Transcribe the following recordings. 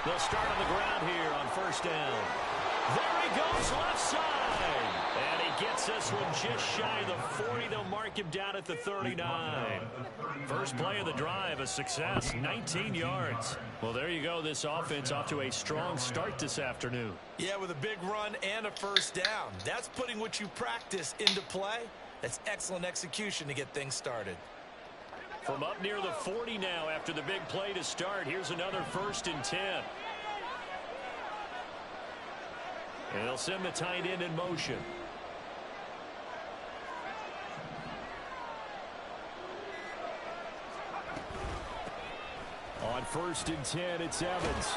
They'll start on the ground here on first down. There he goes, left side. And he gets this one just shy of the 40. They'll mark him down at the 39. First play of the drive, a success, 19 yards. Well, there you go. This offense off to a strong start this afternoon. Yeah, with a big run and a first down. That's putting what you practice into play. That's excellent execution to get things started. From up near the 40 now after the big play to start. Here's another 1st and 10. And they'll send the tight end in motion. On 1st and 10, it's Evans.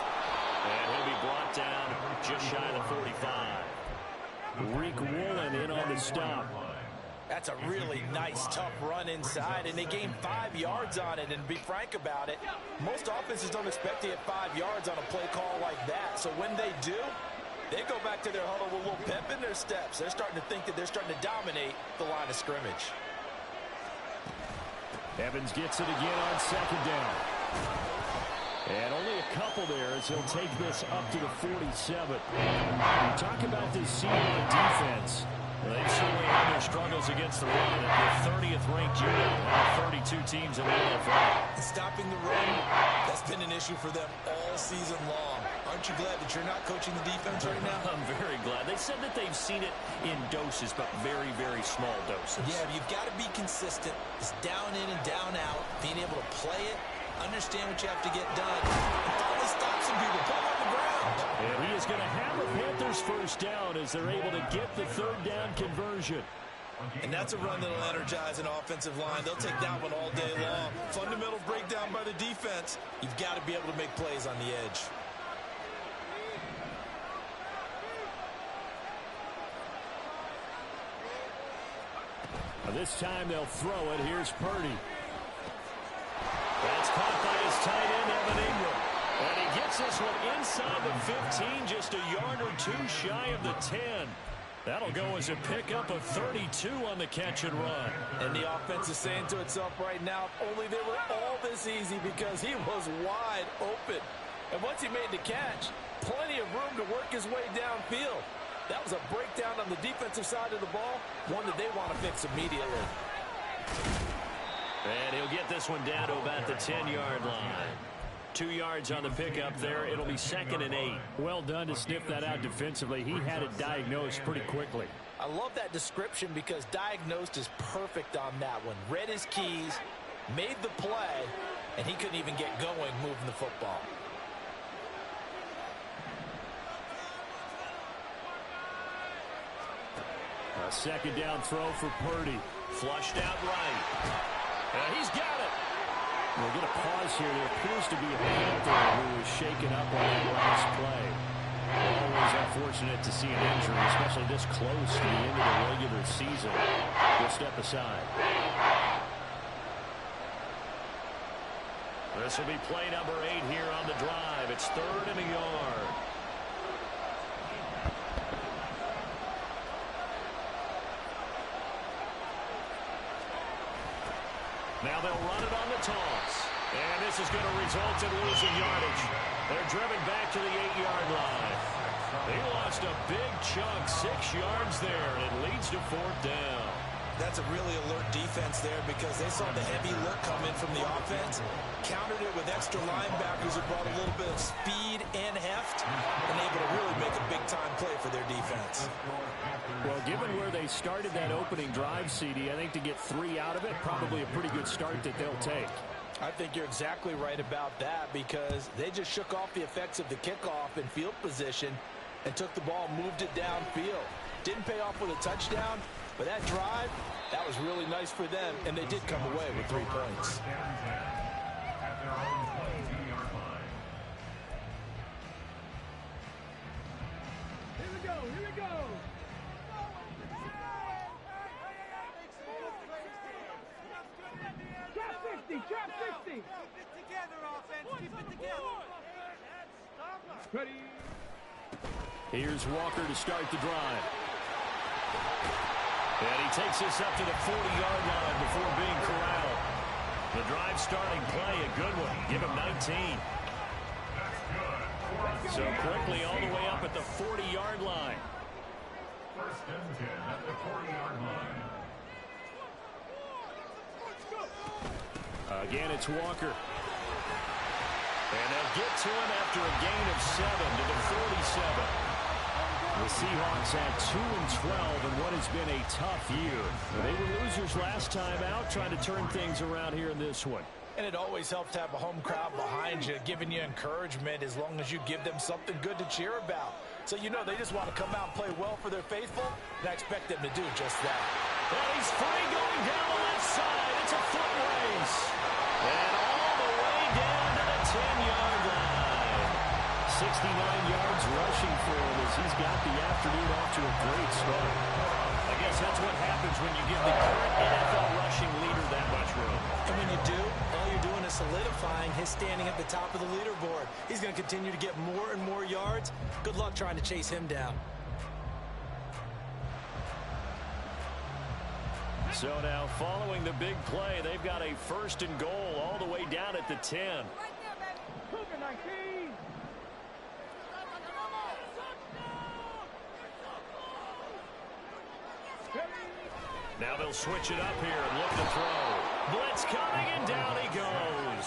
And he'll be brought down just shy of the 45. Reek Woolen in on the stop. That's a really nice, tough run inside, and they gained 5 yards on it. And to be frank about it, most offenses don't expect to get 5 yards on a play call like that. So when they do, they go back to their huddle with a little pep in their steps. They're starting to think that they're starting to dominate the line of scrimmage. Evans gets it again on 2nd down. And only a couple there as he'll take this up to the 47. You talk about this senior defense. Well, they've certainly had their struggles against the run at the 30th ranked unit out of 32 teams in the NFL. Stopping the run, that's been an issue for them all season long. Aren't you glad that you're not coaching the defense right now? I'm very glad. They said that they've seen it in doses, but very, very small doses. Yeah, you've got to be consistent. It's down in and down out, being able to play it, understand what you have to get done, and finally stop some people, put them on the ground. And he is going to have the Panthers first down as they're able to get the 3rd down conversion. And that's a run that'll energize an offensive line. They'll take that one all day long. Fundamental breakdown by the defense. You've got to be able to make plays on the edge. Now this time they'll throw it. Here's Purdy. That's caught by his tight end, Evan Ingram. And he gets this one inside the 15, just a yard or two shy of the 10. That'll go as a pickup of 32 on the catch and run. And the offense is saying to itself right now, only they were all this easy because he was wide open. And once he made the catch, plenty of room to work his way downfield. That was a breakdown on the defensive side of the ball, one that they want to fix immediately. And he'll get this one down to about the 10-yard line. 2 yards on the pickup there. It'll be 2nd and 8. Well done to sniff that out defensively. He had it diagnosed pretty quickly. I love that description because diagnosed is perfect on that one. Read his keys, made the play, and he couldn't even get going moving the football. A 2nd down throw for Purdy. Flushed out right. He's got it. We'll get a pause here. There appears to be a Panther who was shaken up on that last play. Always unfortunate to see an injury, especially this close to the end of the regular season. We'll step aside. This will be play number 8 here on the drive. It's 3rd and a yard. Now they'll run it on the toss. And this is going to result in losing yardage. They're driven back to the 8-yard line. They lost a big chunk, 6 yards there, and it leads to 4th down. That's a really alert defense there because they saw the heavy look come in from the offense, countered it with extra linebackers who brought a little bit of speed and heft, and able to really make a big-time play for their defense. Well, given where they started that opening drive, CD, I think to get 3 out of it, probably a pretty good start that they'll take. I think you're exactly right about that because they just shook off the effects of the kickoff in field position and took the ball, moved it downfield. Didn't pay off with a touchdown, but that drive, that was really nice for them, and they did come away with 3 points. Trap 50. Keep it together, offense. Keep it together. Ready. Here's Walker to start the drive. And he takes this up to the 40-yard line before being corralled. The drive starting play, a good one. Give him 19. So quickly all the way up at the 40-yard line. First and 10 at the 40-yard line. Again, it's Walker. And they'll get to him after a gain of 7 to the 47. The Seahawks at 2-12 in what has been a tough year. They were losers last time out, trying to turn things around here in this one. And it always helps to have a home crowd behind you, giving you encouragement as long as you give them something good to cheer about. So you know they just want to come out and play well for their faithful, and I expect them to do just that. And he's free going down the left side. It's a foot race. And all the way down to the 10-yard line. 69 yards rushing for him as he's got the afternoon off to a great start. I guess that's what happens when you give the current NFL rushing leader that much room. And when you do, all you're doing is solidifying his standing at the top of the leaderboard. He's going to continue to get more and more yards. Good luck trying to chase him down. So now following the big play, they've got a 1st and goal all the way down at the 10. Right there, baby. Cougar 19. Now they'll switch it up here and look to throw. Blitz coming, and down he goes.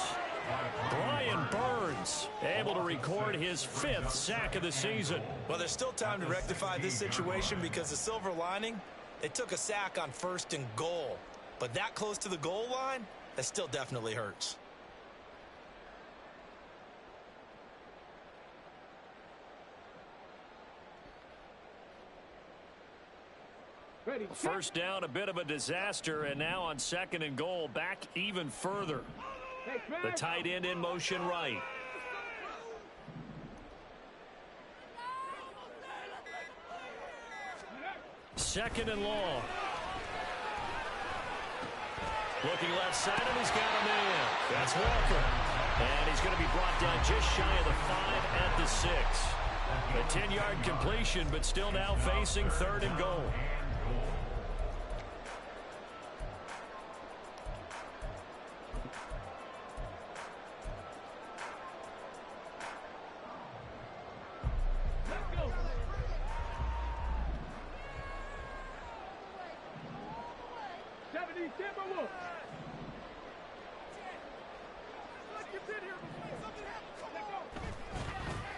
Brian Burns able to record his 5th sack of the season. Well, there's still time to rectify this situation because the silver lining, they took a sack on 1st and goal. But that close to the goal line, that still definitely hurts. Ready. First down, a bit of a disaster, and now on 2nd and goal, back even further. The tight end in motion right. Second and long. Looking left side, and he's got him in. That's Walker. And he's going to be brought down just shy of the 5 at the 6. A 10-yard completion, but still now facing 3rd and goal.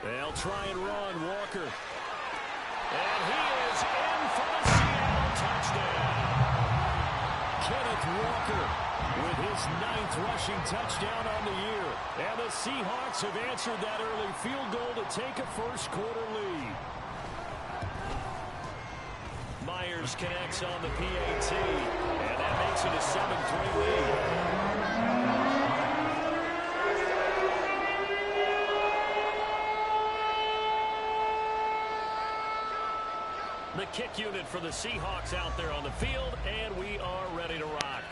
They'll try and run, Walker. And he is in for the Seattle touchdown. Kenneth Walker with his 9th rushing touchdown on the year. And the Seahawks have answered that early field goal to take a first-quarter lead. Myers connects on the PAT, and that makes it a 7-3 lead. The kick unit for the Seahawks out there on the field, and we are ready to rock.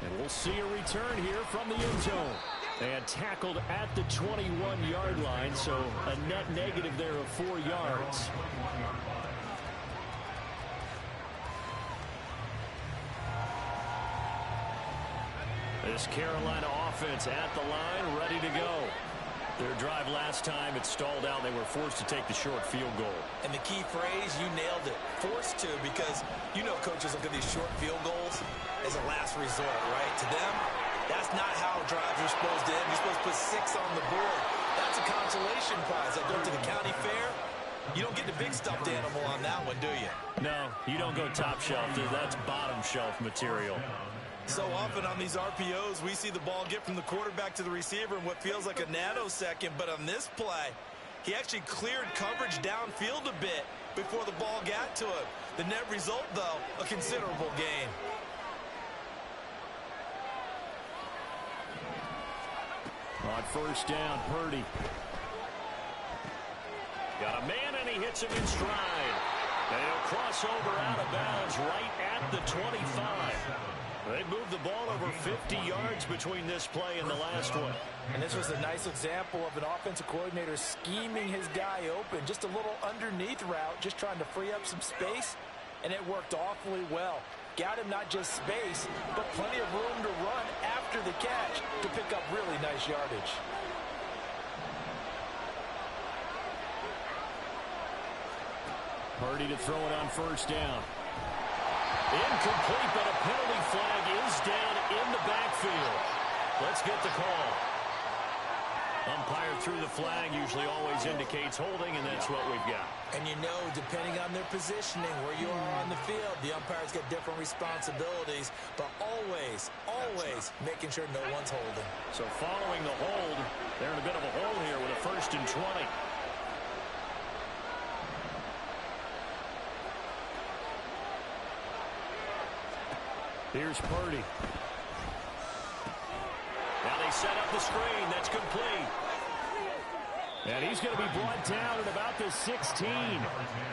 And we'll see a return here from the end zone. And tackled at the 21-yard line, so a net negative there of 4 yards. This Carolina offense at the line, ready to go. Their drive last time, it stalled out. They were forced to take the short field goal. And the key phrase, you nailed it. Forced to, because you know coaches look at these short field goals as a last resort, right? To them, that's not how drives are supposed to end. You're supposed to put 6 on the board. That's a consolation prize. I go to the county fair. You don't get the big stuffed animal on that one, do you? No, you don't go top shelf. That's bottom shelf material. So often on these RPOs, we see the ball get from the quarterback to the receiver in what feels like a nanosecond. But on this play, he actually cleared coverage downfield a bit before the ball got to him. The net result, though, a considerable gain. On first down, Purdy. Got a man, and he hits him in stride. And he'll cross over out of bounds right at the 25. They moved the ball over 50 yards between this play and the last one. And this was a nice example of an offensive coordinator scheming his guy open. Just a little underneath route, just trying to free up some space, and it worked awfully well. Got him not just space, but plenty of room to run after the catch to pick up really nice yardage. Purdy to throw it on first down. Incomplete, but a penalty flag is down in the backfield. Let's get the call. Umpire threw the flag, usually always indicates holding, and that's what we've got. And you know, depending on their positioning, where you are on the field, the umpires get different responsibilities, but always, always making sure no one's holding. So following the hold, they're in a bit of a hole here with a 1st and 20. Here's Purdy. Now they set up the screen. That's complete. And he's going to be brought down at about the 16.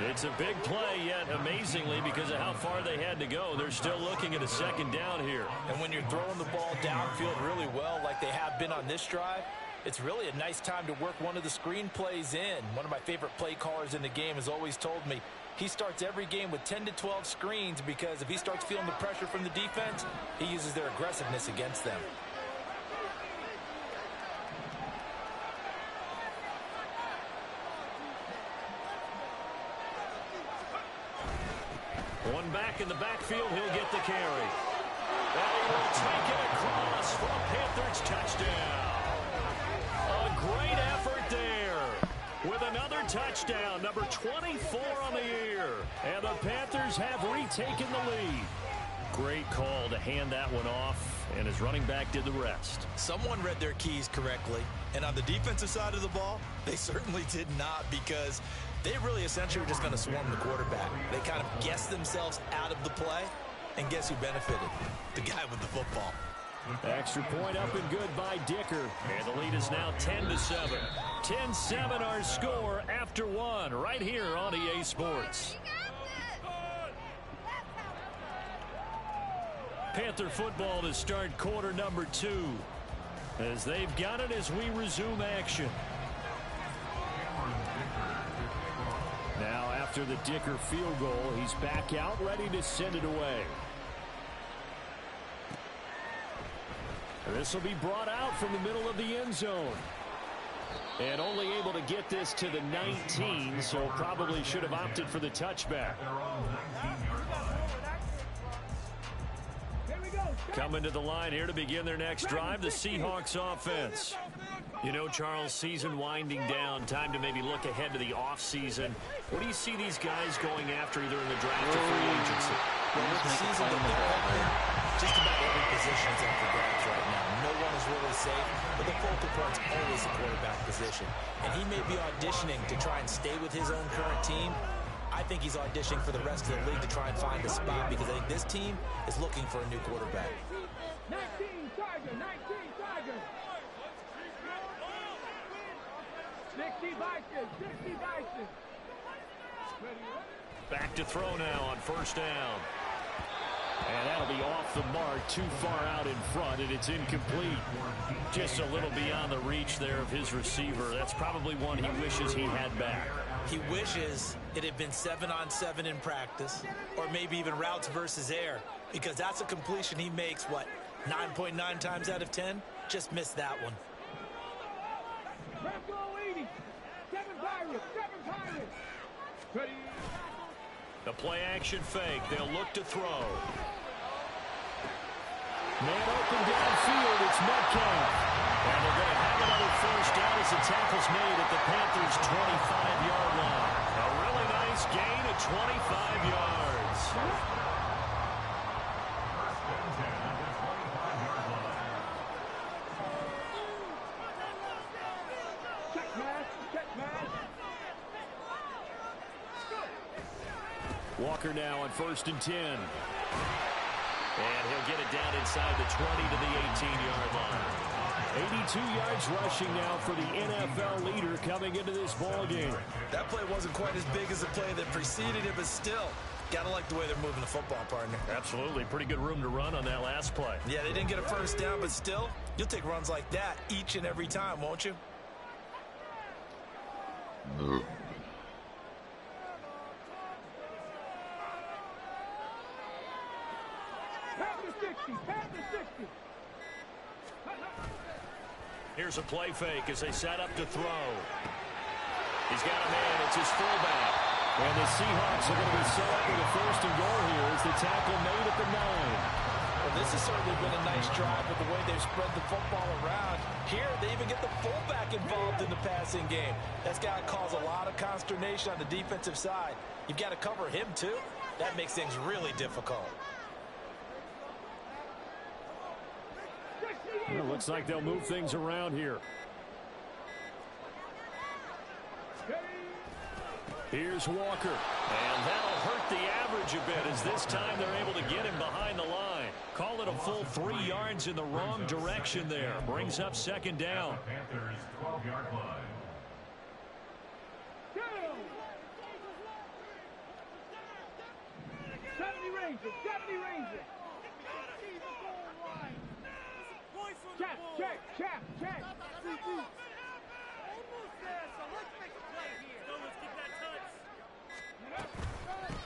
It's a big play, yet amazingly, because of how far they had to go, they're still looking at a 2nd down here. And when you're throwing the ball downfield really well, like they have been on this drive, it's really a nice time to work one of the screen plays in. One of my favorite play callers in the game has always told me he starts every game with 10 to 12 screens because if he starts feeling the pressure from the defense, he uses their aggressiveness against them. One back in the backfield, he'll get the carry. And he will take it across for a Panthers touchdown. A great effort there with another touchdown, number 24 on the year. And the Panthers have retaken the lead. Great call to hand that one off, and his running back did the rest. Someone read their keys correctly, and on the defensive side of the ball, they certainly did not, because they really essentially were just going to swarm the quarterback. They kind of guessed themselves out of the play, and guess who benefited? The guy with the football. Extra point up and good by Dicker. And the lead is now 10-7. 10-7 our score after one right here on EA Sports. Panther football to start quarter number 2. As they've got it as we resume action. Now after the Dicker field goal, he's back out ready to send it away. This will be brought out from the middle of the end zone. And only able to get this to the 19, so probably should have opted for the touchback. Coming to the line here to begin their next drive, the Seahawks offense. You know, Charles, season winding down, time to maybe look ahead to the offseason. What do you see these guys going after either in the draft or free agency? Well, with the season that they're having, just about every position is up for grabs right now. No one is really safe, but the focal point's always the quarterback position. And he may be auditioning to try and stay with his own current team. I think he's auditioning for the rest of the league to try and find a spot because I think this team is looking for a new quarterback. 19 Tiger, 19 Tiger. 60 Vikings, 60 Vikings. Back to throw now on first down. And that'll be off the mark, too far out in front, and it's incomplete. Just a little beyond the reach there of his receiver. That's probably one he wishes he had back. He wishes it had been 7-on-7 in practice, or maybe even routes versus air, because that's a completion he makes, what, 9.9 times out of 10? Just missed that one. Seven Pirates, 7 Pirates. Ready. The play action fake. They'll look to throw. Man open downfield. It's Metcalf. And they're going to have another first down as the tackle's made at the Panthers' 25-yard line. A really nice gain of 25 yards. Walker now on 1st and 10. And he'll get it down inside the 20 to the 18-yard line. 82 yards rushing now for the NFL leader coming into this ball game. That play wasn't quite as big as the play that preceded it, but still, gotta like the way they're moving the football, partner. Absolutely. Pretty good room to run on that last play. Yeah, they didn't get a first down, but still, you'll take runs like that each and every time, won't you? Here's a play fake as they set up to throw. He's got a man. It's his fullback. And the Seahawks are going to be set up with a first and goal here as the tackle made at the 9. Well, this has certainly been a nice drive with the way they've spread the football around. Here, they even get the fullback involved in the passing game. That's got to cause a lot of consternation on the defensive side. You've got to cover him, too. That makes things really difficult. Well, it looks like they'll move things around here. Here's Walker. And that'll hurt the average a bit as this time they're able to get him behind the line. Call it a full 3 yards in the wrong direction there. Brings up second down. Panthers 12-yard line. Check.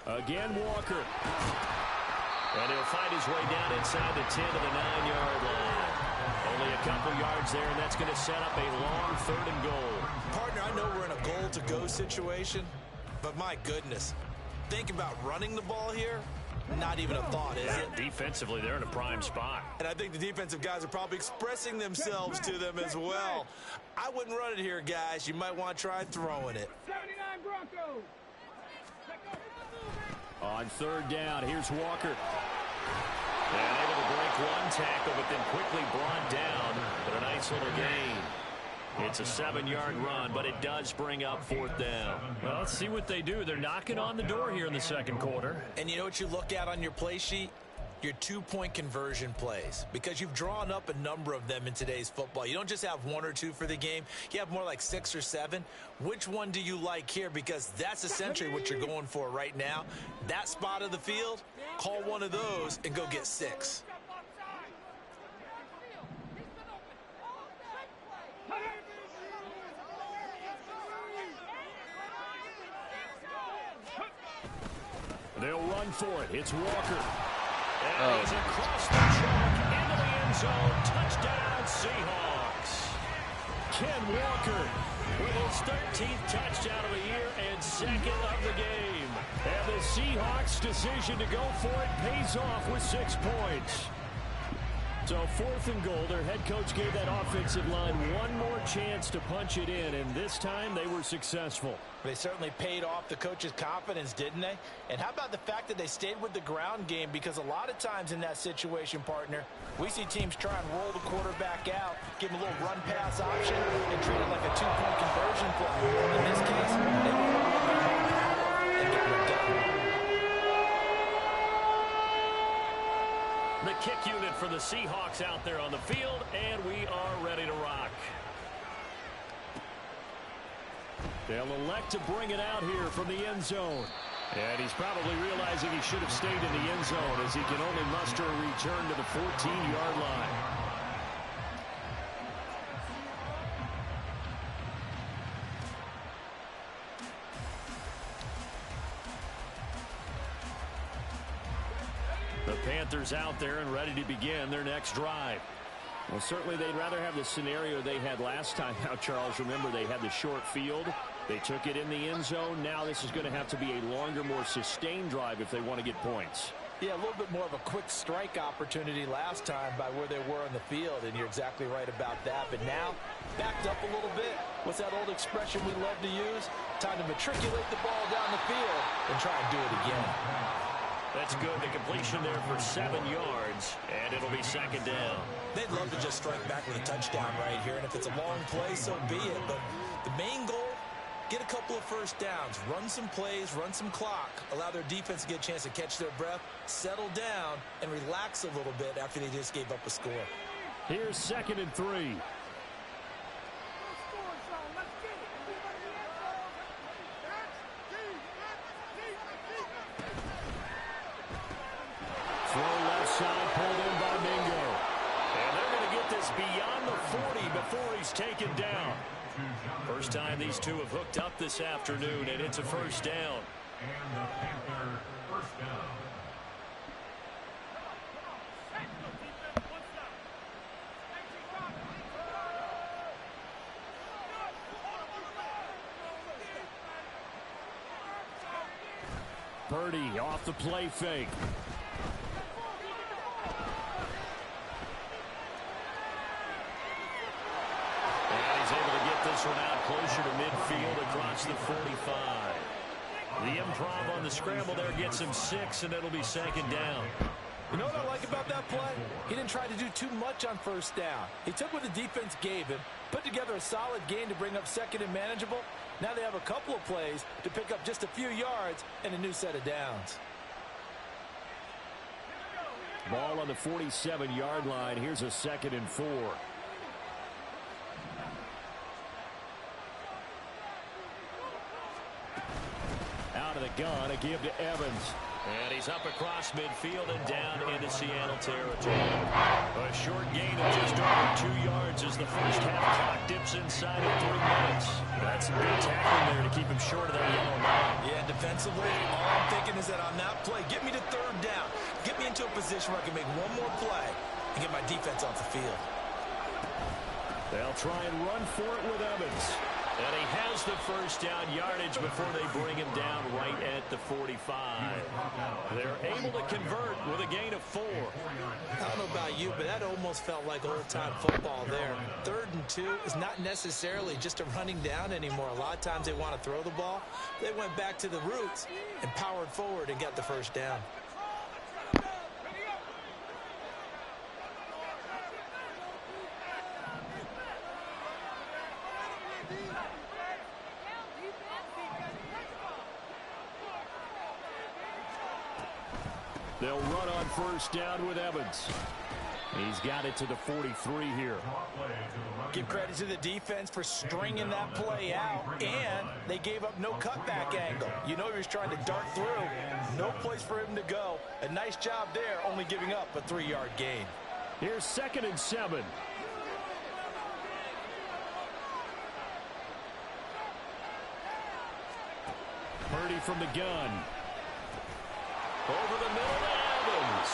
Again, Walker. And he'll find his way down inside the 10 to the 9-yard line. Only a couple yards there, and that's going to set up a long 3rd and goal. Partner, I know we're in a goal-to-go situation, but my goodness, think about running the ball here. Not even a thought, is it? Defensively, they're in a prime spot. And I think the defensive guys are probably expressing themselves to them as well. I wouldn't run it here, guys. You might want to try throwing it. 79 Broncos. On 3rd down, here's Walker. And able to break one tackle, but then quickly brought down. But a nice little gain. It's a 7-yard run, but it does bring up 4th down. Well, let's see what they do. They're knocking on the door here in the 2nd quarter. And you know what you look at on your play sheet? Your 2-point conversion plays, because you've drawn up a number of them in today's football. You don't just have 1 or 2 for the game. You have more like 6 or 7. Which one do you like here? Because that's essentially what you're going for right now. That spot of the field, call one of those and go get 6. They'll run for it. It's Walker. And he's across the track into the end zone. Touchdown, Seahawks. Ken Walker with his 13th touchdown of the year and 2nd of the game. And the Seahawks' decision to go for it pays off with 6 points. So 4th and goal, their head coach gave that offensive line one more chance to punch it in, and this time they were successful. They certainly paid off the coach's confidence, didn't they? And how about the fact that they stayed with the ground game? Because a lot of times in that situation, partner, we see teams try and roll the quarterback out, give him a little run-pass option, and treat it like a 2-point conversion play. In this case, they went a little bit more power and got it done. The kick unit for the Seahawks out there on the field, and we are ready to rock. They'll elect to bring it out here from the end zone. And he's probably realizing he should have stayed in the end zone as he can only muster a return to the 14-yard line. The Panthers out there and ready to begin their next drive. Well, certainly they'd rather have the scenario they had last time out, Charles. Remember, they had the short field. They took it in the end zone. Now this is going to have to be a longer, more sustained drive if they want to get points. Yeah, a little bit more of a quick strike opportunity last time by where they were on the field, and you're exactly right about that. But now, backed up a little bit. What's that old expression we love to use? Time to matriculate the ball down the field and try and do it again. That's good. The completion there for 7 yards, and it'll be 2nd down. They'd love to just strike back with a touchdown right here, and if it's a long play, so be it. But the main goal, get a couple of first downs, run some plays, run some clock, allow their defense to get a chance to catch their breath, settle down, and relax a little bit after they just gave up a score. Here's 2nd and 3. Throw left side, pulled in by Mingo. And they're going to get this beyond the 40 before he's taken down. First time these two have hooked up this afternoon, and it's a first down. And the Panther first down. Purdy off the play fake. And he's able to get this one out closer to midfield across the 45. The improv on the scramble there gets him 6, and it'll be second down. You know what I like about that play? He didn't try to do too much on first down. He took what the defense gave him, put together a solid gain to bring up second and manageable. Now they have a couple of plays to pick up just a few yards and a new set of downs. Ball on the 47-yard line. Here's a 2nd and 4. Out of the gun, a give to Evans. And he's up across midfield and down into Seattle territory. A short gain of just over 2 yards as the first half clock dips inside of 3 minutes. That's some good tackling there to keep him short of that yellow line. Yeah, defensively, all I'm thinking is that on that play, get me to 3rd down. Get me into a position where I can make one more play and get my defense off the field. They'll try and run for it with Evans. And he has the first down yardage before they bring him down right at the 45. They're able to convert with a gain of 4. I don't know about you, but that almost felt like old-time football there. 3rd and 2 is not necessarily just a running down anymore. A lot of times they want to throw the ball. They went back to the roots and powered forward and got the first down. They'll run on first down with Evans. He's got it to the 43 here. Give credit to the defense for stringing that play out, and they gave up no cutback angle. You know he was trying to dart through. No place for him to go. A nice job there, only giving up a 3-yard gain. Here's 2nd and 7. Purdy from the gun. Over the middle to Evans.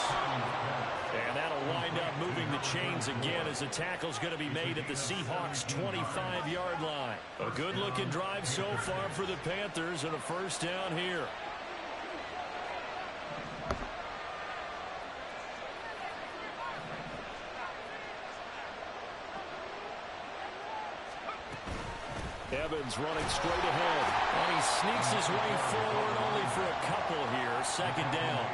And that'll wind up moving the chains again as the tackle's going to be made at the Seahawks' 25-yard line. A good-looking drive so far for the Panthers and a first down here. Evans running straight ahead. And he sneaks his way forward only for a couple here. 2nd down.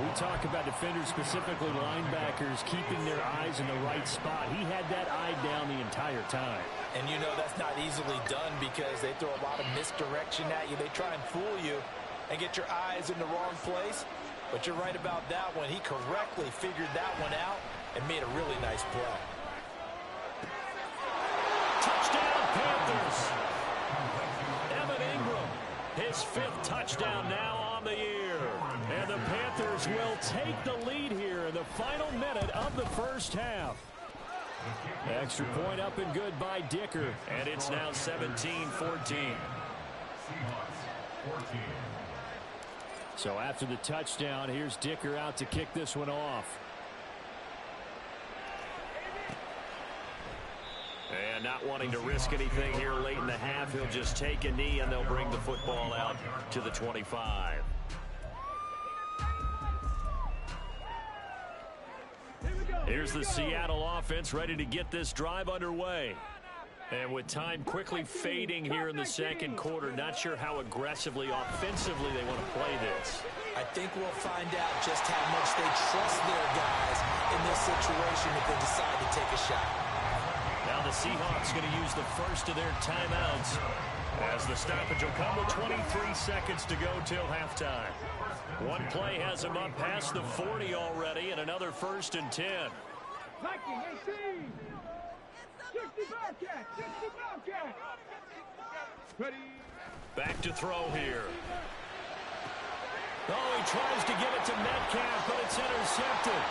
We talk about defenders, specifically linebackers, keeping their eyes in the right spot. He had that eye down the entire time. And you know that's not easily done because they throw a lot of misdirection at you. They try and fool you and get your eyes in the wrong place. But you're right about that one. He correctly figured that one out and made a really nice play. Touchdown, Panthers. Evan Ingram, his 5th touchdown now on the year. And the Panthers will take the lead here in the final minute of the first half. Extra point up and good by Dicker. And it's now 17-14. So after the touchdown, here's Dicker out to kick this one off. And not wanting to risk anything here late in the half, he'll just take a knee and they'll bring the football out to the 25. Here's the Seattle offense ready to get this drive underway. And with time quickly fading here in the 2nd quarter, not sure how aggressively, offensively they want to play this. I think we'll find out just how much they trust their guys in this situation if they decide to take a shot. Now the Seahawks going to use the first of their timeouts as the stoppage will come with 23 seconds to go till halftime. One play has them up past the 40 already and another 1st and 10. Viking 18. 60 Bearcat. 60 Bearcat. Ready. Back to throw here. Oh, he tries to give it to Metcalf, but it's intercepted.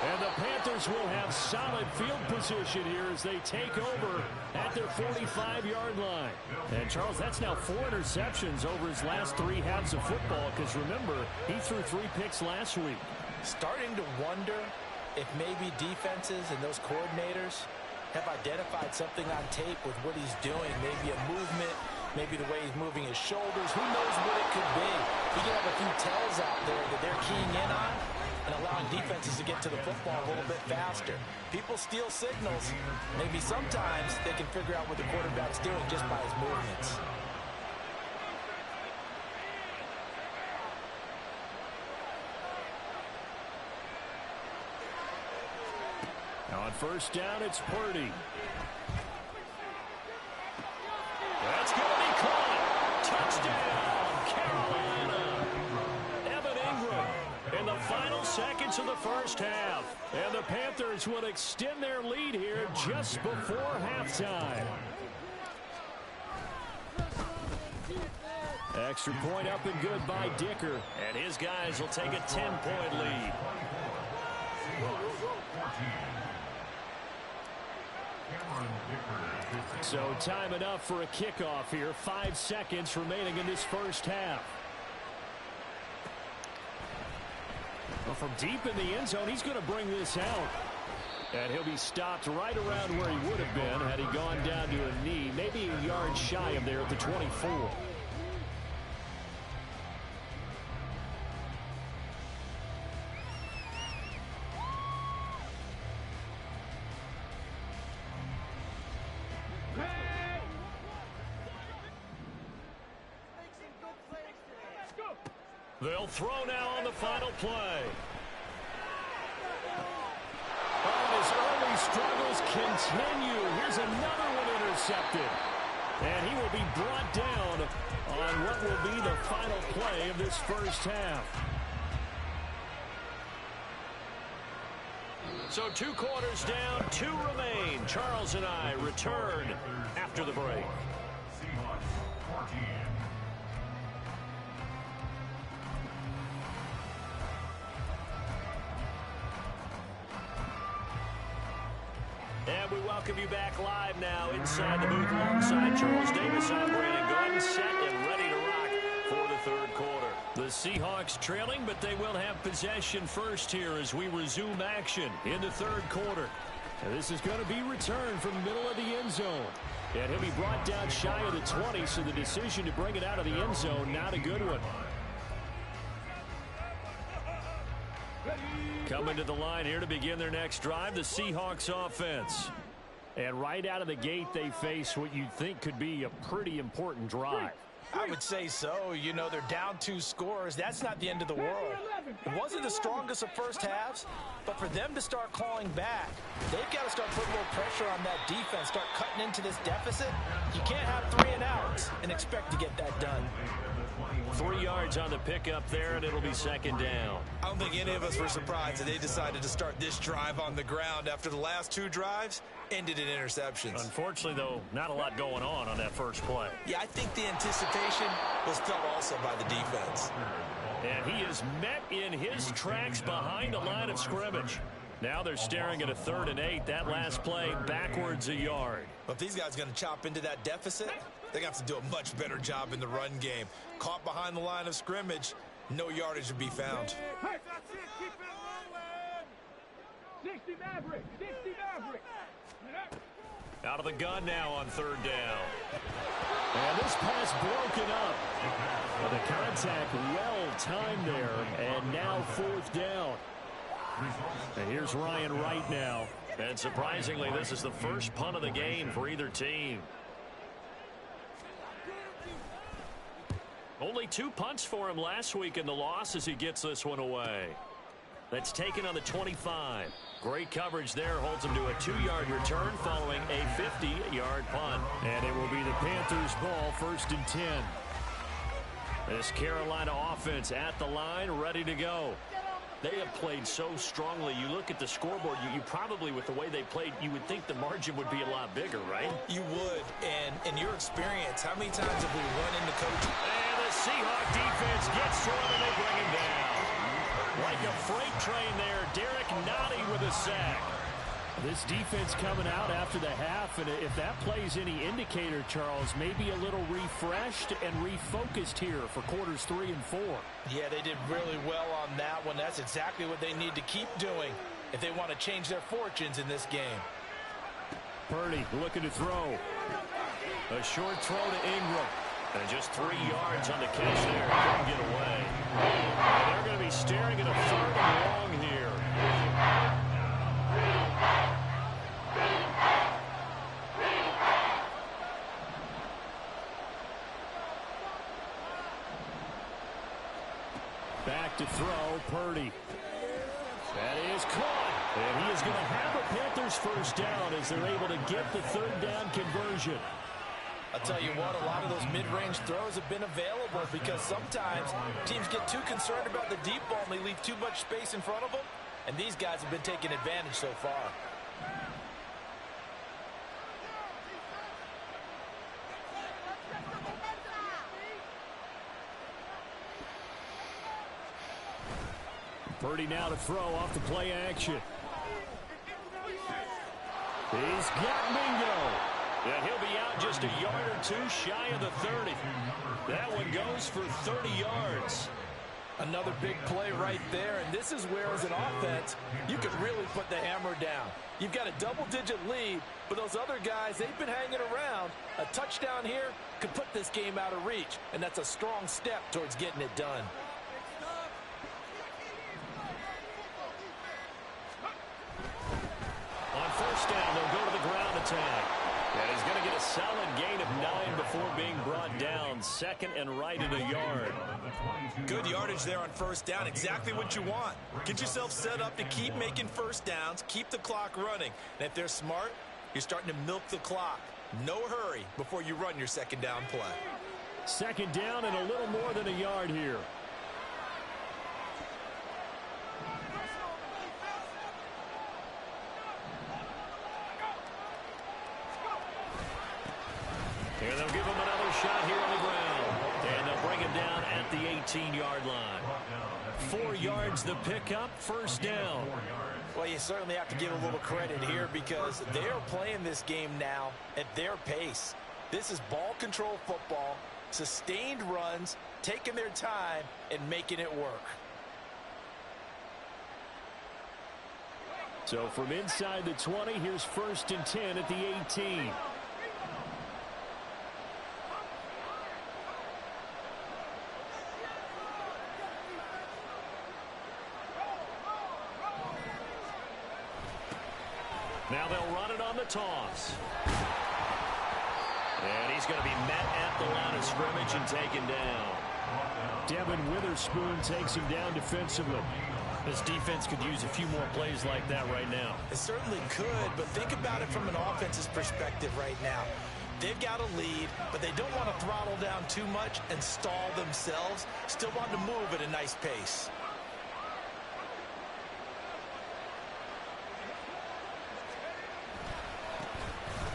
And the Panthers will have solid field position here as they take over at their 45-yard line. And, Charles, that's now 4 interceptions over his last 3 halves of football because, remember, he threw 3 picks last week. Starting to wonder if maybe defenses and those coordinators have identified something on tape with what he's doing, maybe a movement maybe the way he's moving his shoulders. Who knows what it could be? He could have a few tells out there that they're keying in on and allowing defenses to get to the football a little bit faster. People steal signals. Maybe sometimes they can figure out what the quarterback's doing just by his movements. Now on first down, it's Purdy. That's going to be caught. Touchdown, Carolina. Evan Ingram in the final seconds of the first half. And the Panthers will extend their lead here just before halftime. Extra point up and good by Dicker. And his guys will take a 10-point lead. So time enough for a kickoff here. 5 seconds remaining in this first half. Well, from deep in the end zone, he's going to bring this out. And he'll be stopped right around where he would have been had he gone down to a knee. Maybe a yard shy of there at the 24. They'll throw now on the final play. Oh, his early struggles continue. Here's another one intercepted. And he will be brought down on what will be the final play of this first half. So 2 quarters down, 2 remain. Charles and I return after the break. And we welcome you back live now inside the booth alongside Charles Davis. I'm Brandon Gordon, set and ready to rock for the third quarter. The Seahawks trailing, but they will have possession first here as we resume action in the third quarter. And this is going to be returned from the middle of the end zone. And he'll be brought down shy of the 20, so the decision to bring it out of the end zone, not a good one. Coming to the line here to begin their next drive, the Seahawks offense. And right out of the gate, they face what you'd think could be a pretty important drive. I would say so. You know, they're down 2 scores. That's not the end of the world. It wasn't the strongest of first halves, but for them to start clawing back, they've got to start putting more pressure on that defense, start cutting into this deficit. You can't have 3 and outs and expect to get that done. 3 yards on the pickup there, and it'll be second down. I don't think any of us were surprised that they decided to start this drive on the ground after the last 2 drives ended in interceptions. Unfortunately, though, not a lot going on that first play. Yeah, I think the anticipation was felt also by the defense. And he is met in his tracks behind the line of scrimmage. Now they're staring at a 3rd and 8. That last play backwards a yard. But if these guys are going to chop into that deficit, they have to do a much better job in the run game. Caught behind the line of scrimmage, no yardage to be found. Hey, that's it. Keep it rolling. 60 Maverick. 60 Maverick. Out of the gun now on 3rd down. And this pass broken up. Well, the contact well timed there. And now 4th down. And here's Ryan Wright now. And surprisingly, this is the first punt of the game for either team. Only 2 punts for him last week in the loss as he gets this one away. That's taken on the 25. Great coverage there, holds him to a 2-yard return following a 50-yard punt. And it will be the Panthers' ball, 1st and 10. This Carolina offense at the line, ready to go. They have played so strongly. You look at the scoreboard, you probably, with the way they played, you would think the margin would be a lot bigger, right? You would. And in your experience, how many times have we run into coaching? And the Seahawk defense gets to him, and they bring him down. Like a freight train there, Derek Nottie with a sack. This defense coming out after the half, and if that plays any indicator, Charles, maybe a little refreshed and refocused here for quarters 3 and 4. Yeah, they did really well on that one. That's exactly what they need to keep doing if they want to change their fortunes in this game. Purdy looking to throw. A short throw to Ingram. And just 3 yards on the catch there. Couldn't get away. And they're going to be staring at a 3rd and long here. Back to throw, Purdy. That is caught. And he is going to have a Panthers first down as they're able to get the 3rd down conversion. I'll tell you what, a lot of those mid-range throws have been available because sometimes teams get too concerned about the deep ball and they leave too much space in front of them. And these guys have been taking advantage so far. Purdy now to throw off the play action. He's got Mingo. And he'll be out just a yard or 2 shy of the 30. That one goes for 30 yards. Another big play right there, and this is where, as an offense, you could really put the hammer down. You've got a double-digit lead, but those other guys, they've been hanging around. A touchdown here could put this game out of reach, and that's a strong step towards getting it done. On first down, they'll go to the ground attack. And he's going to get a solid gain of 9 before being brought down. 2nd and right at a yard. Good yardage there on first down. Exactly what you want. Get yourself set up to keep making first downs, keep the clock running. And if they're smart, you're starting to milk the clock. No hurry before you run your 2nd down play. 2nd down and a little more than a yard here. And they'll give him another shot here on the ground. And they'll bring him down at the 18-yard line. 4 yards the pickup, first down. Well, you certainly have to give a little credit here because they're playing this game now at their pace. This is ball control football, sustained runs, taking their time, and making it work. So from inside the 20, here's 1st and 10 at the 18. Now they'll run it on the toss. And he's going to be met at the line of scrimmage and taken down. Devin Witherspoon takes him down defensively. This defense could use a few more plays like that right now. It certainly could, but think about it from an offense's perspective right now. They've got a lead, but they don't want to throttle down too much and stall themselves. Still want to move at a nice pace.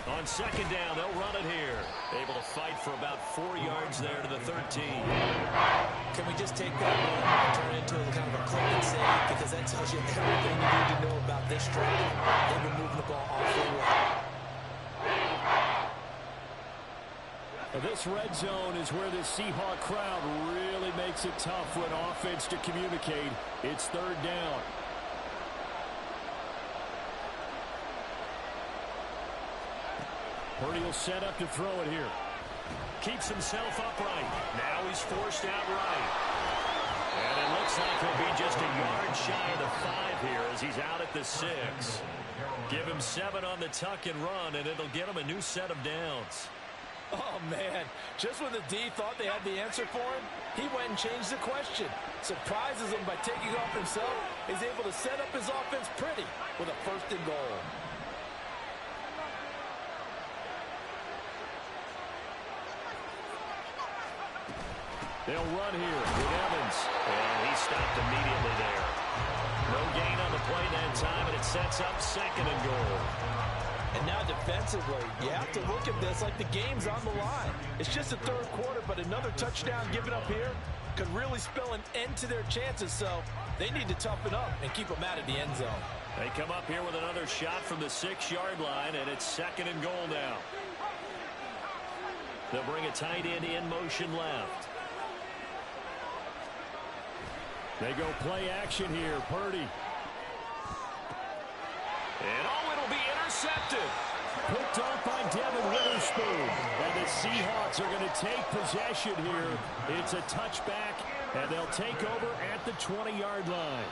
On 2nd down, they'll run it here. Able to fight for about 4 yards there to the 13. Can we just take that run and turn it into a kind of a click and save? Because that tells you everything you need to know about this drive. They've been moving the ball awfully well. This red zone is where the Seahawk crowd really makes it tough for an offense to communicate. It's 3rd down. Purdy will set up to throw it here. Keeps himself upright. Now he's forced out right. And it looks like he'll be just a yard shy of the 5 here as he's out at the 6. Give him 7 on the tuck and run, and it'll get him a new set of downs. Oh, man. Just when the D thought they had the answer for him, he went and changed the question. Surprises him by taking off himself. He's able to set up his offense pretty with a 1st and goal. They'll run here with Evans. And he stopped immediately there. No gain on the play that time, and it sets up 2nd and goal. And now defensively, you have to look at this like the game's on the line. It's just the 3rd quarter, but another touchdown given up here could really spell an end to their chances. So they need to toughen up and keep them out of the end zone. They come up here with another shot from the 6-yard line, and it's 2nd and goal now. They'll bring a tight end in motion left. They go play action here. Purdy. And it'll be intercepted. Picked off by Devin Witherspoon. And the Seahawks are going to take possession here. It's a touchback, and they'll take over at the 20-yard line.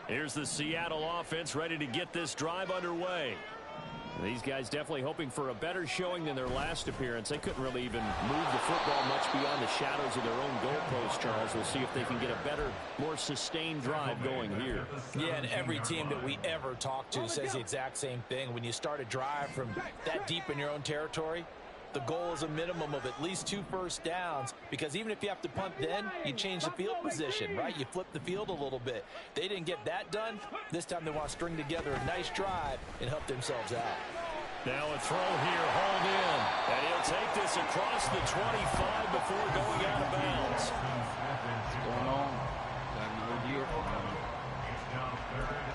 Here's the Seattle offense ready to get this drive underway. These guys definitely hoping for a better showing than their last appearance. They couldn't really even move the football much beyond the shadows of their own goalpost, Charles. We'll see if they can get a better, more sustained drive going here. Yeah, and every team that we ever talk to says the exact same thing. When you start a drive from that deep in your own territory, the goal is a minimum of at least 2 first downs, because even if you have to punt then, you change the field position, right? You flip the field a little bit. They didn't get that done. This time they want to string together a nice drive and help themselves out. Now a throw here, hauled in. And he'll take this across the 25 before going out of bounds. What's going on? Got another year for him. It's now 3rd and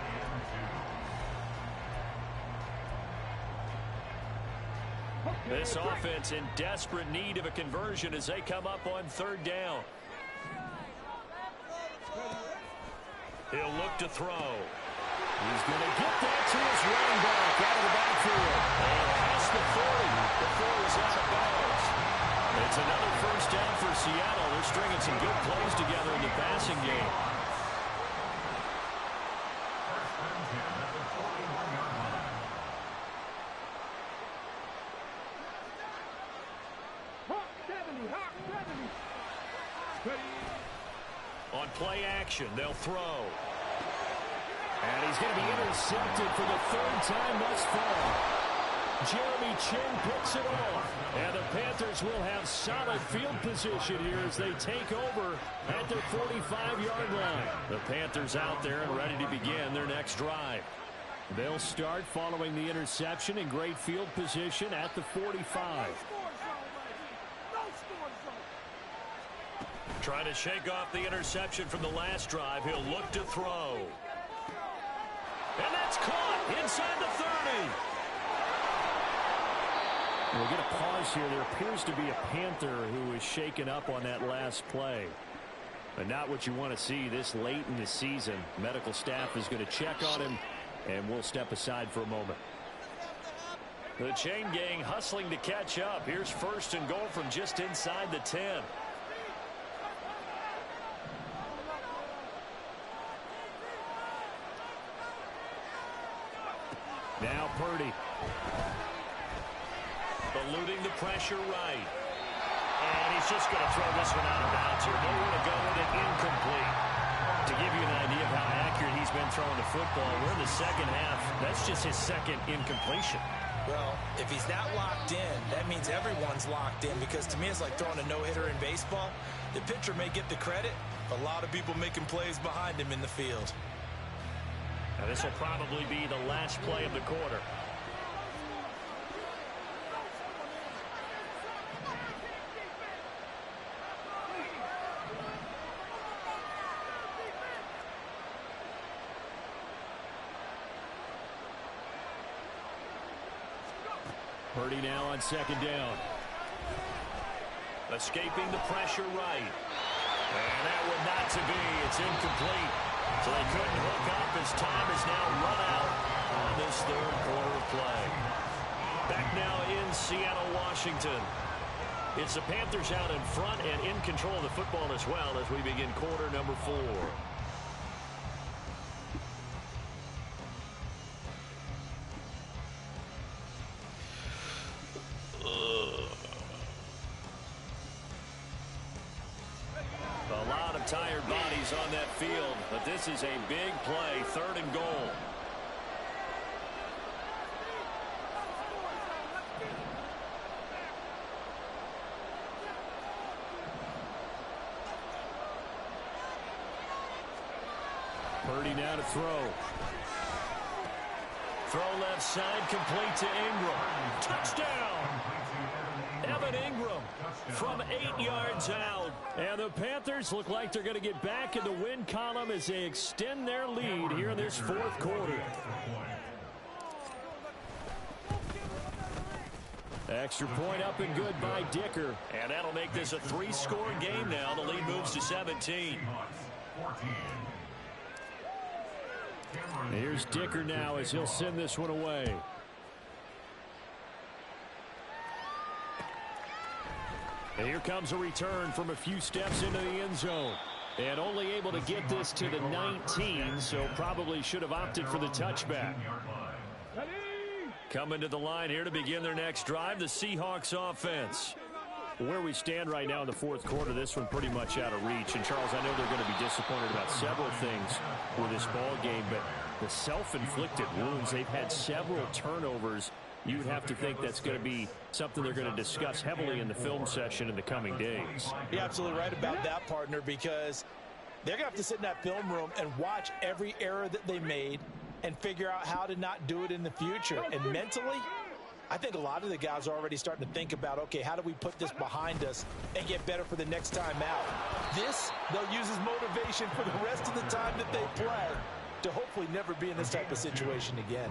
2. This offense in desperate need of a conversion as they come up on 3rd down. He'll look to throw. He's going to get that to his running back out of the backfield. And past the 40 before he's out of bounds. It's another first down for Seattle. They're stringing some good plays together in the passing game. On play action, they'll throw. And he's going to be intercepted for the 3rd time thus far. Jeremy Chin picks it off. And the Panthers will have solid field position here as they take over at their 45-yard line. The Panthers out there and ready to begin their next drive. They'll start following the interception in great field position at the 45. Trying to shake off the interception from the last drive. He'll look to throw. And that's caught inside the 30. We'll get a pause here. There appears to be a Panther who is shaken up on that last play. But not what you want to see this late in the season. Medical staff is going to check on him, and we'll step aside for a moment. The chain gang hustling to catch up. Here's 1st and goal from just inside the 10. Now Purdy. Eluding the pressure right. And he's just going to throw this one out of bounds here. Nowhere to go with it, incomplete. To give you an idea of how accurate he's been throwing the football, we're in the second half. That's just his 2nd incompletion. Well, if he's not locked in, that means everyone's locked in, because to me it's like throwing a no-hitter in baseball. The pitcher may get the credit. A lot of people making plays behind him in the field. Now this will probably be the last play of the quarter. Purdy now on 2nd down. Escaping the pressure right. And that one not to be. It's incomplete. So they couldn't hook up as time is now run out on this 3rd quarter of play. Back now in Seattle, Washington. It's the Panthers out in front and in control of the football as well as we begin quarter number 4. A lot of tired bodies on that field, but this is a big play, 3rd and goal. Purdy now to throw. Throw left side, complete to Ingram. Touchdown! Evan Ingram from 8 yards out. And the Panthers look like they're going to get back in the win column as they extend their lead here in this 4th quarter. Extra point up and good by Dicker. And that'll make this a 3-score game now. The lead moves to 17. Here's Dicker now as he'll send this one away. And here comes a return from a few steps into the end zone. And only able to get this to the 19, so probably should have opted for the touchback. Coming to the line here to begin their next drive, the Seahawks offense. Where we stand right now in the fourth quarter, this one pretty much out of reach. And, Charles, I know they're going to be disappointed about several things with this ball game, but the self-inflicted wounds, they've had several turnovers. You'd have to think that's going to be something they're going to discuss heavily in the film session in the coming days. You're absolutely right about that, partner, because they're going to have to sit in that film room and watch every error that they made and figure out how to not do it in the future. And mentally, I think a lot of the guys are already starting to think about, okay, how do we put this behind us and get better for the next time out? This, they'll use as motivation for the rest of the time that they play to hopefully never be in this type of situation again.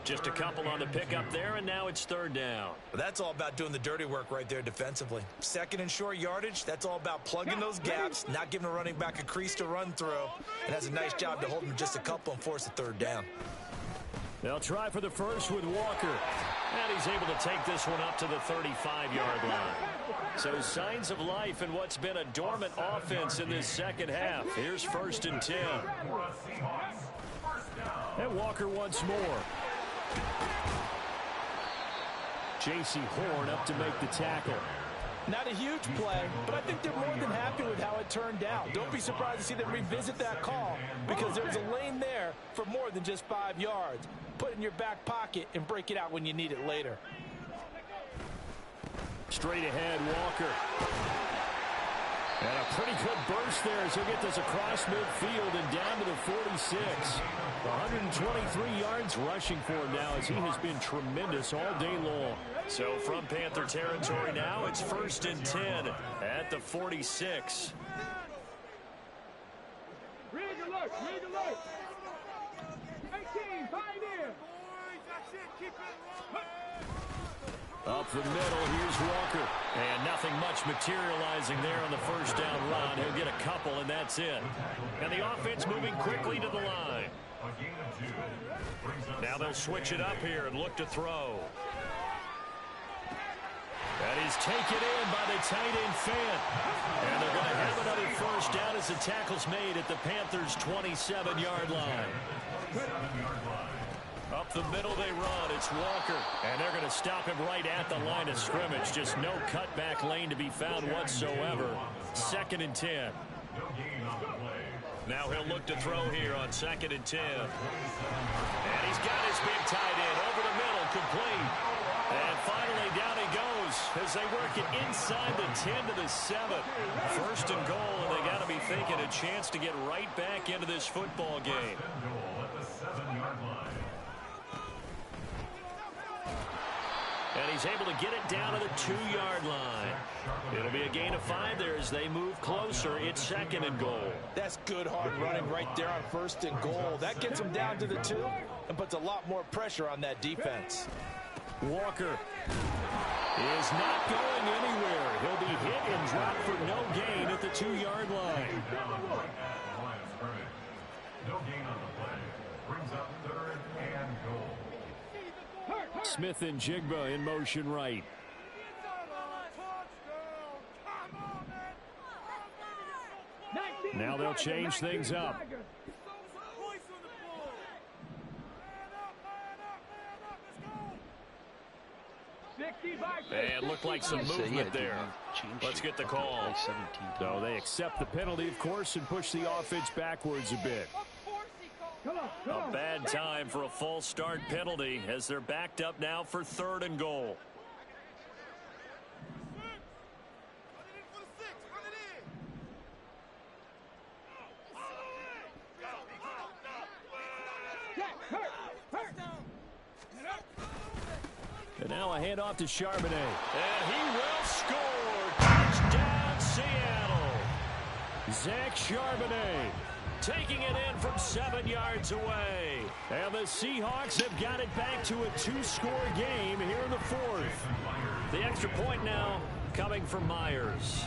Just a couple on the pickup there, and now it's third down. Well, that's all about doing the dirty work right there defensively. Second and short yardage, that's all about plugging those gaps, not giving a running back a crease to run through, and has a nice job to hold him just a couple and force a third down. They'll try for the first with Walker. And he's able to take this one up to the 35-yard line. So signs of life in what's been a dormant offense in this second half. Here's 1st and 10. And Walker once more. J.C. Horn up to make the tackle. Not a huge play, but I think they're more than happy with how it turned out. Don't be surprised to see them revisit that call because there's a lane there for more than just 5 yards. Put it in your back pocket and break it out when you need it later. Straight ahead, Walker. And a pretty good burst there as he'll get this across midfield and down to the 46. 123 yards rushing for him now as he has been tremendous all day long. So from Panther territory now, it's 1st and 10 at the 46. Rig alert, rig alert. 18, pioneer. Up the middle, here's Walker. And nothing much materializing there on the first down run. He'll get a couple, and that's it. And the offense moving quickly to the line. Now they'll switch it up here and look to throw. That is taken in by the tight end Fant. And they're going to have another first down as the tackle's made at the Panthers' 27-yard line. Up the middle they run. It's Walker. And they're going to stop him right at the line of scrimmage. Just no cutback lane to be found whatsoever. 2nd and 10. Now he'll look to throw here on 2nd and 10. And he's got his big tight end over the middle, complete. And finally down he goes as they work it inside the 10 to the 7. 1st and goal, and they got to be thinking a chance to get right back into this football game. And he's able to get it down to the 2-yard line. It'll be a gain of 5 there as they move closer. It's 2nd and goal. That's good hard running right there on 1st and goal. That gets him down to the 2 and puts a lot more pressure on that defense. Walker is not going anywhere. He'll be hit and dropped for no gain at the 2-yard line. No gain on the play. Brings up 3rd and goal. Smith and Jigba in motion right. Now they'll change things up. And looked like some movement there. Let's get the call. So they accept the penalty, of course, and push the offense backwards a bit. A bad time for a false start penalty as they're backed up now for 3rd and goal. And now a handoff to Charbonnet. And he will score. Touchdown, Seattle. Zach Charbonnet taking it in from 7 yards away. And the Seahawks have got it back to a 2-score game here in the 4th. The extra point now coming from Myers.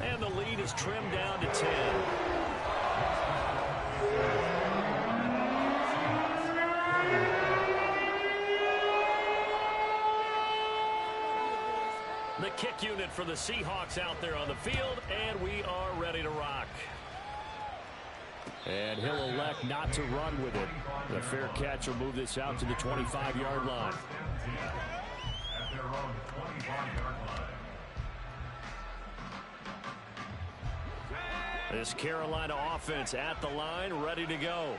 And the lead is trimmed down to 10. The kick unit for the Seahawks out there on the field, and we are ready to rock. And he'll elect not to run with it. The fair catch will move this out to the 25-yard line. At their own 25-yard line. This Carolina offense at the line, ready to go.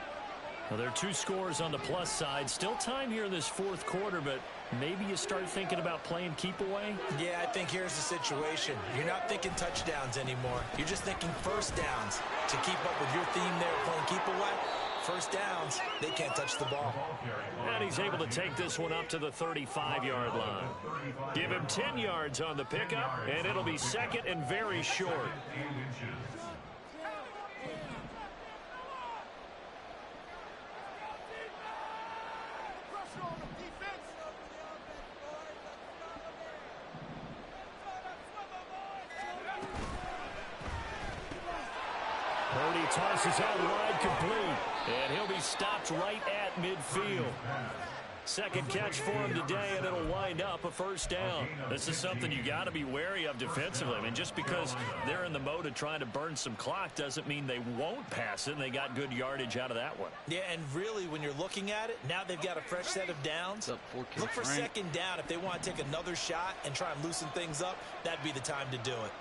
Well, there are 2 scores on the plus side. Still time here in this fourth quarter, but maybe you start thinking about playing keep away? Yeah, I think here's the situation. You're not thinking touchdowns anymore. You're just thinking first downs. To keep up with your theme there, playing keep away, first downs, they can't touch the ball. And he's able to take this one up to the 35-yard line. Give him 10 yards on the pickup, and it'll be second and very short. Purdy tosses out wide complete, and he'll be stopped right at midfield. Second catch for him today, and it'll wind up a first down. This is something you got to be wary of defensively. I mean, just because they're in the mode of trying to burn some clock doesn't mean they won't pass it, and they got good yardage out of that one. Yeah, and really, when you're looking at it, now they've got a fresh set of downs. Look for second down. If they want to take another shot and try and loosen things up, that'd be the time to do it.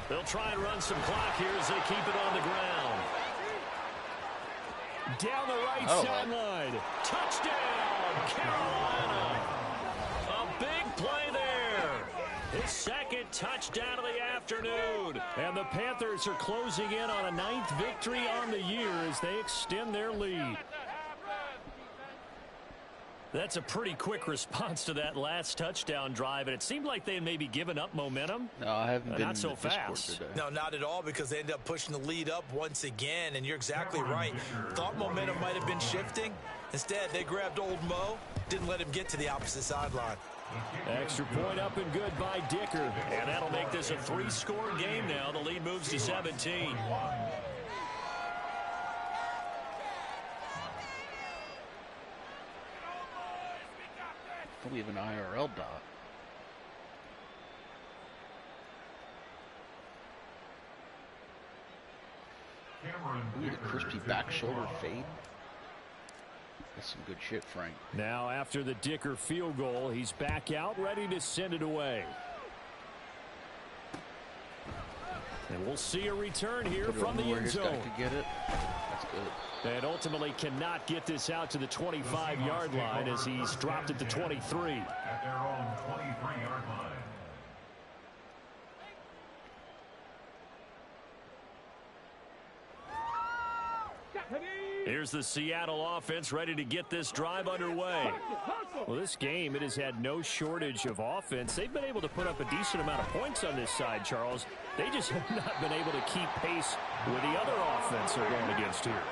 They'll try and run some clock here as they keep it on the ground. Down the right sideline. Touchdown, Carolina. A big play there. His second touchdown of the afternoon. And the Panthers are closing in on a 9th victory on the year as they extend their lead. That's a pretty quick response to that last touchdown drive, and it seemed like they had maybe given up momentum. No, I haven't been not so fast. today. No, not at all, because they end up pushing the lead up once again, and you're exactly right. Thought momentum might have been shifting. Instead, they grabbed old Mo, didn't let him get to the opposite sideline. Extra point up and good by Dicker, and that'll make this a 3-score game now. The lead moves to 17. We have an IRL dot. Ooh, the crispy back shoulder fade. That's some good shit, Frank. Now after the Dicker field goal, he's back out, ready to send it away. And we'll see a return here from the end zone. To get it. That's good. And ultimately cannot get this out to the 25-yard line as he's dropped it to 23. At their own 23-yard line. Here's the Seattle offense ready to get this drive underway. Well, this game, it has had no shortage of offense. They've been able to put up a decent amount of points on this side, Charles. They just have not been able to keep pace with the other offense they're going against here.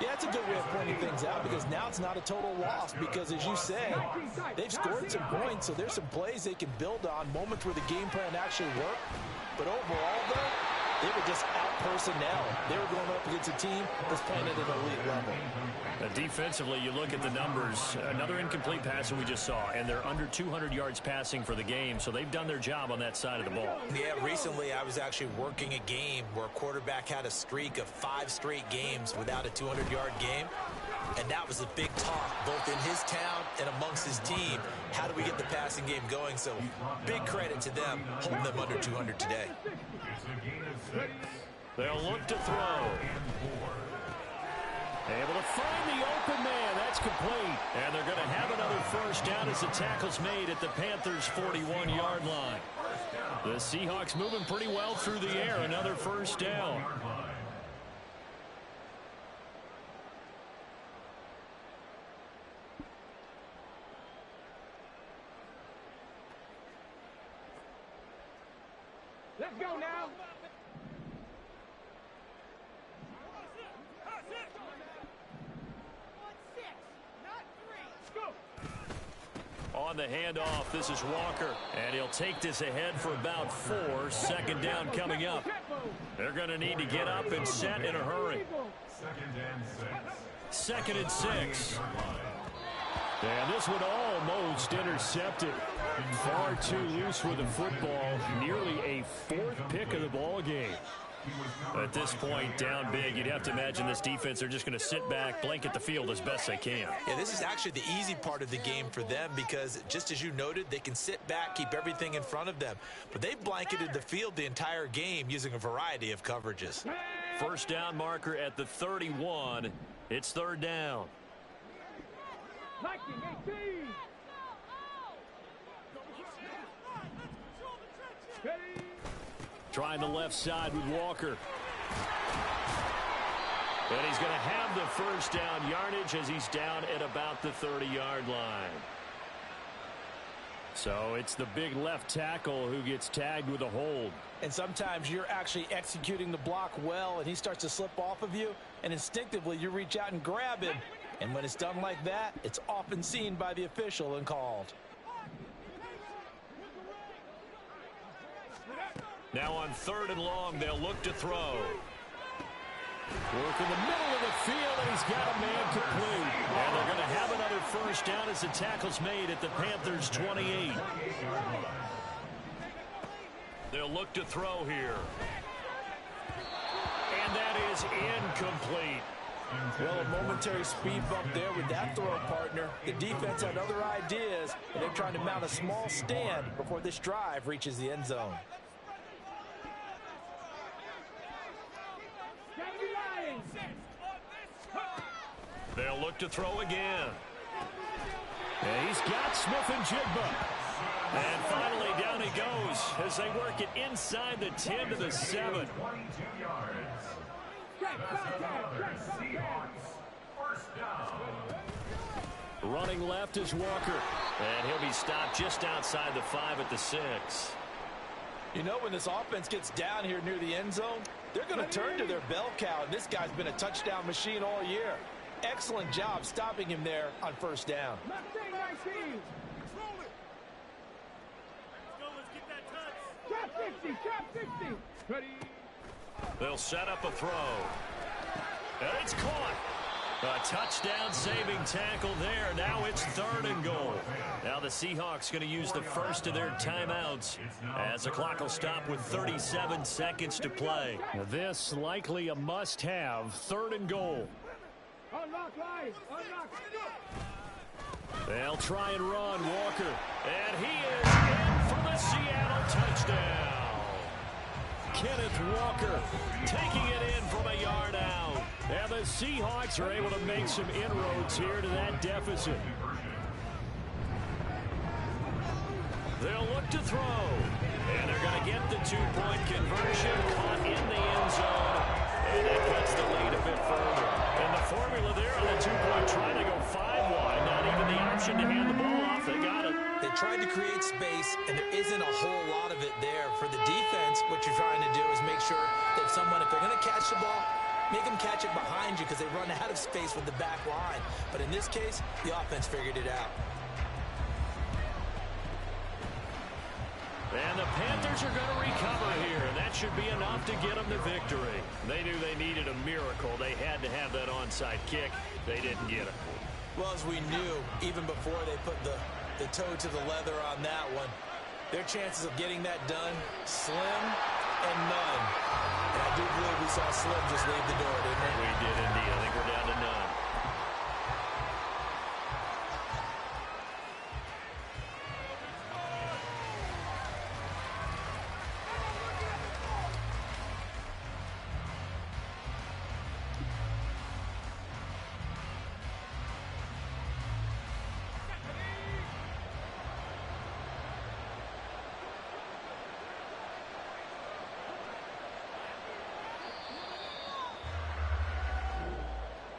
Yeah, that's a good way of pointing things out, because now it's not a total loss, because as you said, they've scored some points, so there's some plays they can build on, moments where the game plan actually worked. But overall, though, they were just out personnel. They were going up against a team that's playing at an elite level. Defensively, you look at the numbers. Another incomplete pass that we just saw, and they're under 200 yards passing for the game, so they've done their job on that side of the ball. Yeah, recently I was actually working a game where a quarterback had a streak of 5 straight games without a 200-yard game. And that was a big talk, both in his town and amongst his team. How do we get the passing game going? So big credit to them, holding them under 200 today. They'll look to throw. Able to find the open man. That's complete. And they're going to have another first down as the tackle's made at the Panthers' 41-yard line. The Seahawks moving pretty well through the air. Another first down. Let's go now. on the handoff. This is Walker. And he'll take this ahead for about 4. Second down coming up. They're going to need to get up and set in a hurry. Second and 6. And this one almost intercepted. Far too loose with the football. Nearly a 4th pick of the ball game. At this point, down big, you'd have to imagine this defense are just going to sit back, blanket the field as best they can. Yeah, this is actually the easy part of the game for them because, just as you noted, they can sit back, keep everything in front of them. But they've blanketed the field the entire game using a variety of coverages. First down marker at the 31. It's third down. Trying the left side with Walker. And he's going to have the first down yardage as he's down at about the 30-yard line. So it's the big left tackle who gets tagged with a hold. And sometimes you're actually executing the block well, and he starts to slip off of you, and instinctively you reach out and grab him. And when it's done like that, it's often seen by the official and called. Now on 3rd and long, they'll look to throw. Work in the middle of the field, and he's got a man complete. And they're going to have another first down as the tackle's made at the Panthers' 28. They'll look to throw here. And that is incomplete. Well, a momentary speed bump there with that throw partner. The defense had other ideas, and they're trying to mount a small stand before this drive reaches the end zone. They'll look to throw again. And he's got Smith and Jigba. And finally down he goes as they work it inside the 10 to the 7. Running left is Walker. And he'll be stopped just outside the 5 at the 6. You know, when this offense gets down here near the end zone, they're going to turn to their bell cow. And this guy's been a touchdown machine all year. Excellent job stopping him there on first down. They'll set up a throw. And it's caught. A touchdown saving tackle there. Now it's 3rd and goal. Now the Seahawks going to use the first of their timeouts as the clock will stop with 37 seconds to play. This likely a must-have. 3rd and goal. They'll try and run Walker. And he is in for the Seattle touchdown. Kenneth Walker taking it in from a yard out. And the Seahawks are able to make some inroads here to that deficit. They'll look to throw. And they're going to get the 2-point conversion caught in the end zone. And that cuts the lead a bit further. And the formula there on the 2-point trying to go 5 wide. Not even the option to hand the ball off. They got it. They tried to create space, and there isn't a whole lot of it there. For the defense, what you're trying to do is make sure that if they're going to catch the ball, make them catch it behind you because they run out of space with the back line. But in this case, the offense figured it out. And the Panthers are going to recover here, and that should be enough to get them the victory. They knew they needed a miracle. They had to have that onside kick. They didn't get it. Well, as we knew, even before they put the toe to the leather on that one, their chances of getting that done, slim and none. And I do believe we saw Slim just leave the door, didn't we? We did indeed. I think we're down to none.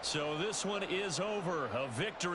So this one is over. A victory.